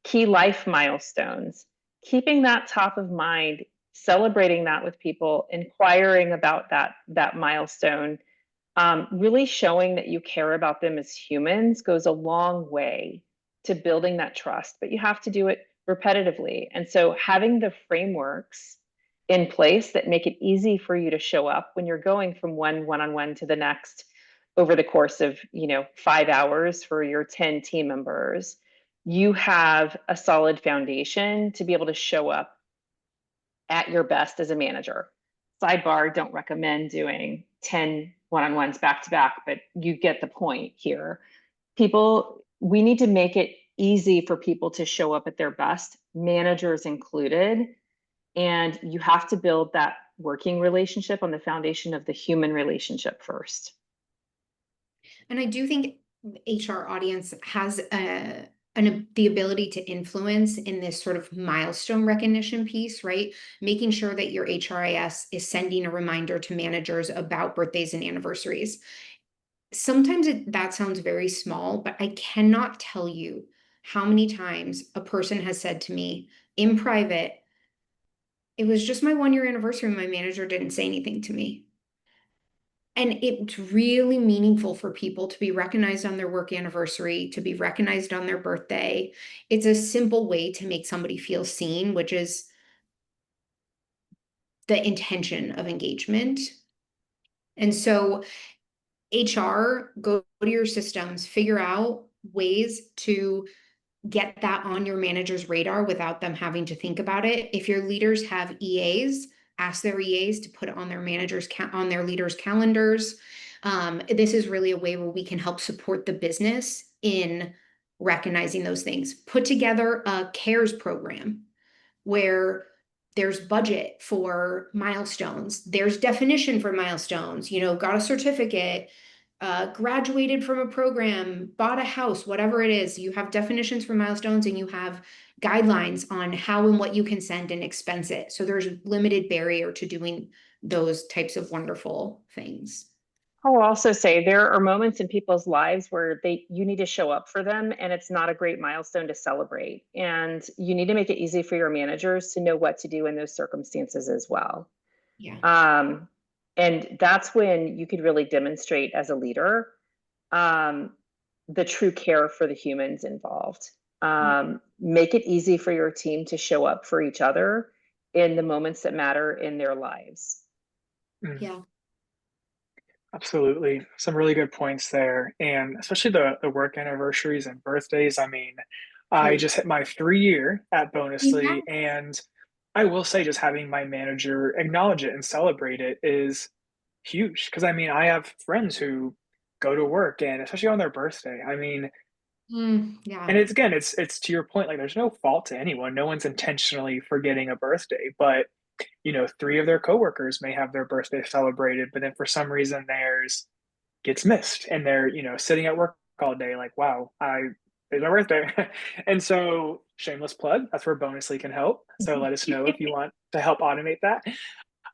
key life milestones, keeping that top of mind, celebrating that with people, inquiring about that milestone, really showing that you care about them as humans goes a long way to building that trust, but you have to do it repetitively. And so having the frameworks in place that make it easy for you to show up when you're going from one-on-one to the next over the course of 5 hours for your 10 team members, you have a solid foundation to be able to show up at your best as a manager. Sidebar, don't recommend doing 10 one-on-ones back to back, but you get the point here. We need to make it easy for people to show up at their best, managers included. And you have to build working relationship on the foundation of the human relationship first. And I do think HR audience has the ability to influence in this sort of milestone recognition piece, right? Making sure that your HRIS is sending a reminder to managers about birthdays and anniversaries. Sometimes that sounds very small, but I cannot tell you how many times a person has said to me in private, it was just my 1 year anniversary and my manager didn't say anything to me. And it's really meaningful for people to be recognized on their work anniversary, to be recognized on their birthday. It's a simple way to make somebody feel seen, which is the intention of engagement. And so, HR, go to your systems, figure out ways to get that on your manager's radar without them having to think about it. If your leaders have EAs, ask their EAs to put it on their on their leaders' calendars. This is really a way where we can help support the business in recognizing those things. Put together a CARES program where there's budget for milestones, there's definition for milestones, got a certificate, graduated from a program, bought a house, whatever it is, you have definitions for milestones and you have guidelines on how and what you can send and expense it. So there's limited barrier to doing those types of wonderful things. I'll also say there are moments in people's lives where you need to show up for them, and it's not a great milestone to celebrate. And you need to make it easy for your managers to know what to do in those circumstances as well. Yeah. And that's when you could really demonstrate as a leader the true care for the humans involved. Make it easy for your team to show up for each other in the moments that matter in their lives. Yeah. Absolutely. Some really good points there. And especially the work anniversaries and birthdays. I mean, I Huge. just hit my 3 year at Yeah. Bonusly, and I will say just having my manager acknowledge it and celebrate it is huge. Because I mean, I have friends who go to work and especially on their birthday. I mean, Yeah. and it's again, it's to your point, like there's no fault to anyone. No one's intentionally forgetting a birthday, but three of their coworkers may have their birthday celebrated, but then for some reason theirs gets missed and they're, sitting at work all day like, wow, it's my birthday. And so shameless plug, that's where Bonusly can help. So let us know if you want to help automate that.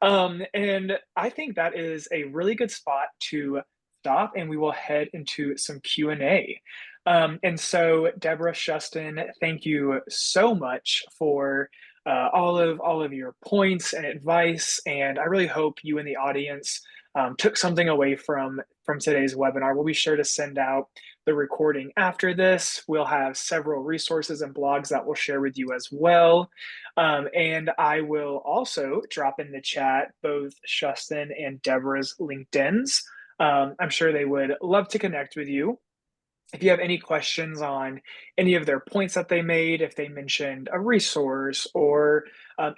And I think that is a really good spot to stop, and we will head into some Q&A. And so, Deborah, Shustin, thank you so much for all of your points and advice. And I really hope you and the audience took something away from today's webinar. We'll be sure to send out the recording after this. We'll have several resources and blogs that we'll share with you as well. And I will also drop in the chat both Shustin and Deborah's LinkedIn's. I'm sure they would love to connect with you. If you have any questions on any of their points that they made, if they mentioned a resource or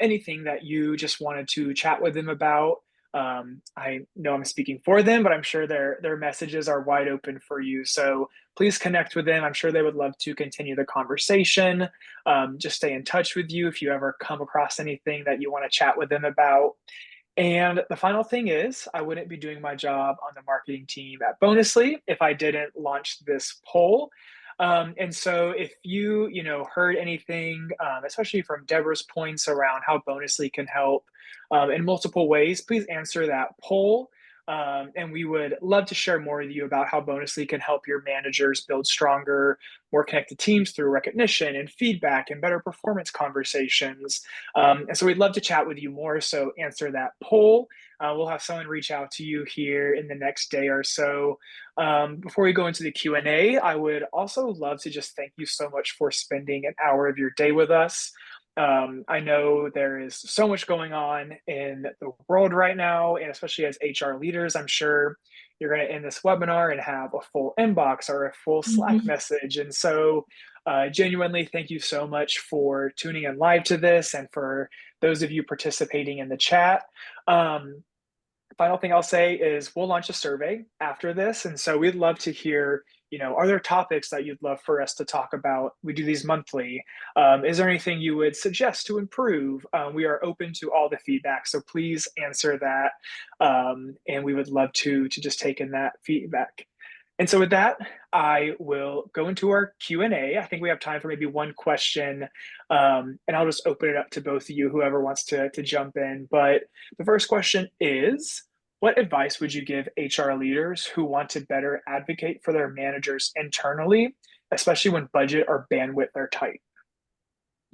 anything that you just wanted to chat with them about, I know I'm speaking for them, but I'm sure their messages are wide open for you. So please connect with them. I'm sure they would love to continue the conversation. Just stay in touch with you if you ever come across anything that you want to chat with them about. And the final thing is, I wouldn't be doing my job on the marketing team at Bonusly if I didn't launch this poll. And so if you heard anything, especially from Deborah's points around how Bonusly can help in multiple ways, please answer that poll. And we would love to share more with you about how Bonusly can help your managers build stronger, more connected teams through recognition and feedback and better performance conversations. And so we'd love to chat with you more. So answer that poll. We'll have someone reach out to you here in the next day or so. Before we go into the Q&A, I would also love to just thank you so much for spending an hour of your day with us. I know there is so much going on in the world right now, and especially as HR leaders, I'm sure you're going to end this webinar and have a full inbox or a full Slack message. And so, genuinely, thank you so much for tuning in live to this and for those of you participating in the chat. Final thing I'll say is we'll launch a survey after this. And so we'd love to hear are there topics that you'd love for us to talk about? We do these monthly. Is there anything you would suggest to improve? We are open to all the feedback, so please answer that. And we would love to just take in that feedback. And so with that, I will go into our Q&A. I think we have time for maybe one question, and I'll just open it up to both of you, whoever wants to jump in. But the first question is, what advice would you give HR leaders who want to better advocate for their managers internally, especially when budget or bandwidth are tight?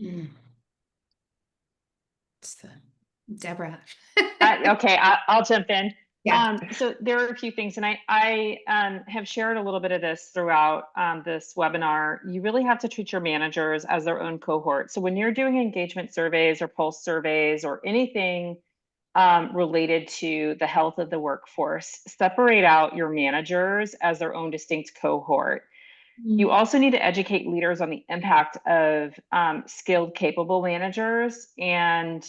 Mm, it's the Deborah. Okay, I'll jump in. Yeah. So there are a few things, and I have shared a little bit of this throughout this webinar. You really have to treat your managers as their own cohort. So when you're doing engagement surveys or pulse surveys or anything related to the health of the workforce, separate out your managers as their own distinct cohort. You also need to educate leaders on the impact of skilled, capable managers and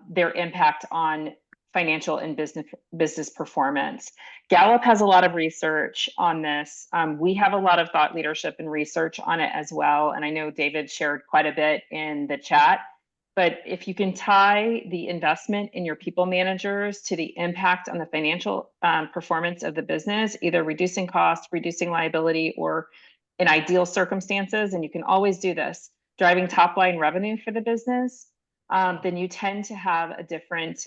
their impact on financial and business performance. Gallup has a lot of research on this. We have a lot of thought leadership and research on it as well. And I know David shared quite a bit in the chat. But if you can tie the investment in your people managers to the impact on the financial performance of the business, either reducing cost, reducing liability, or in ideal circumstances, and you can always do this, driving top line revenue for the business, then you tend to have a different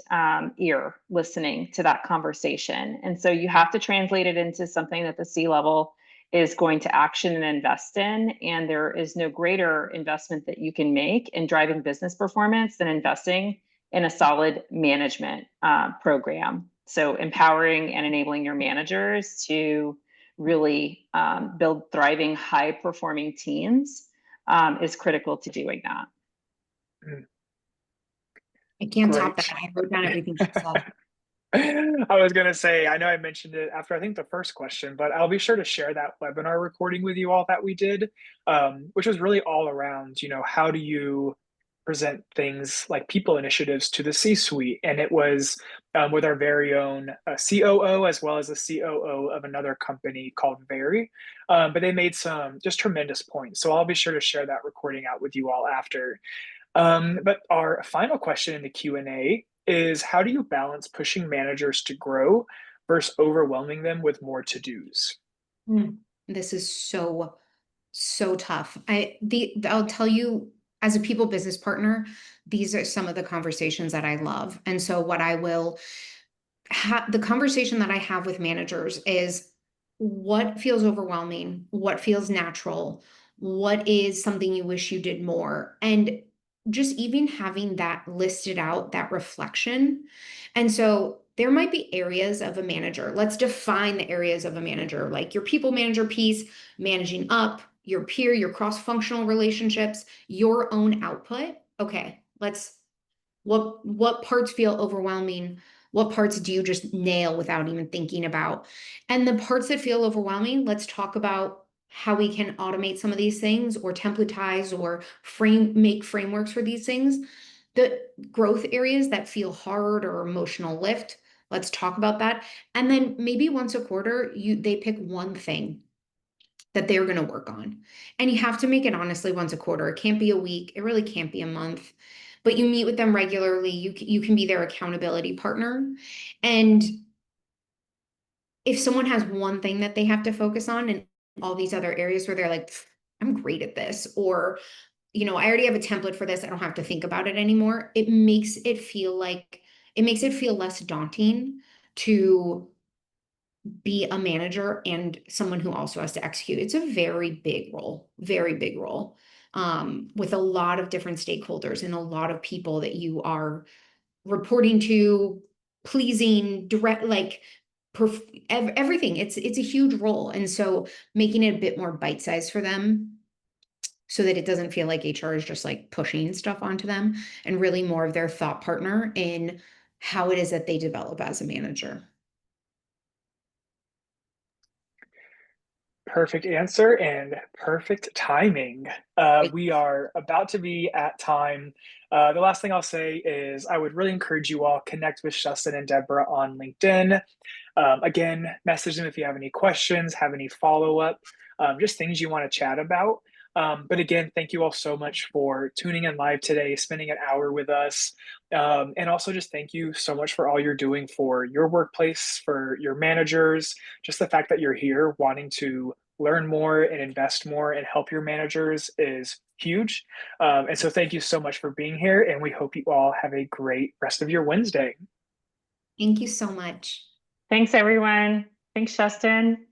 ear listening to that conversation. And so you have to translate it into something that the C-level is going to action and invest in. And there is no greater investment that you can make in driving business performance than investing in a solid management program. So empowering and enabling your managers to really build thriving, high performing teams is critical to doing that. I can't top that. Great. I wrote down everything she said. I was going to say, I know I mentioned it after I think the first question, but I'll be sure to share that webinar recording with you all that we did, which was really all around, how do you present things like people initiatives to the C-suite? And it was with our very own COO as well as the COO of another company called Very. But they made some just tremendous points. So I'll be sure to share that recording out with you all after. But our final question in the Q&A is, how do you balance pushing managers to grow versus overwhelming them with more to-dos? This is so tough. I'll tell you, as a people business partner, these are some of the conversations that I love. And so what I will the conversation that I have with managers is, what feels overwhelming, what feels natural, what is something you wish you did more, and just even having that listed out, that reflection. And so there might be areas of a manager. Let's define the areas of a manager, like your people manager piece, managing up, your peer, your cross-functional relationships, your own output. Okay, what parts feel overwhelming? What parts do you just nail without even thinking about? And the parts that feel overwhelming, let's talk about how we can automate some of these things or templatize or make frameworks for these things. The growth areas that feel hard or emotional lift, let's talk about that. And then maybe once a quarter, they pick one thing that they're going to work on. And you have to make it honestly once a quarter. It can't be a week. It really can't be a month. But you meet with them regularly. You can be their accountability partner. And if someone has one thing that they have to focus on and all these other areas where they're like, I'm great at this, or, I already have a template for this, I don't have to think about it anymore. It makes it feel less daunting to be a manager and someone who also has to execute. It's a very big role, with a lot of different stakeholders and a lot of people that you are reporting to, pleasing, direct, like everything. It's a huge role. And so making it a bit more bite-sized for them so that it doesn't feel like HR is just like pushing stuff onto them, and really more of their thought partner in how it is that they develop as a manager. Perfect answer and perfect timing. We are about to be at time. The last thing I'll say is I would really encourage you all connect with Justin and Deborah on LinkedIn. Again, message them if you have any questions, have any follow-up, just things you want to chat about. But again, thank you all so much for tuning in live today, spending an hour with us. And also just thank you so much for all you're doing for your workplace, for your managers, just the fact that you're here wanting to learn more and invest more and help your managers is huge. And so thank you so much for being here. And we hope you all have a great rest of your Wednesday. Thank you so much. Thanks, everyone. Thanks, Justin.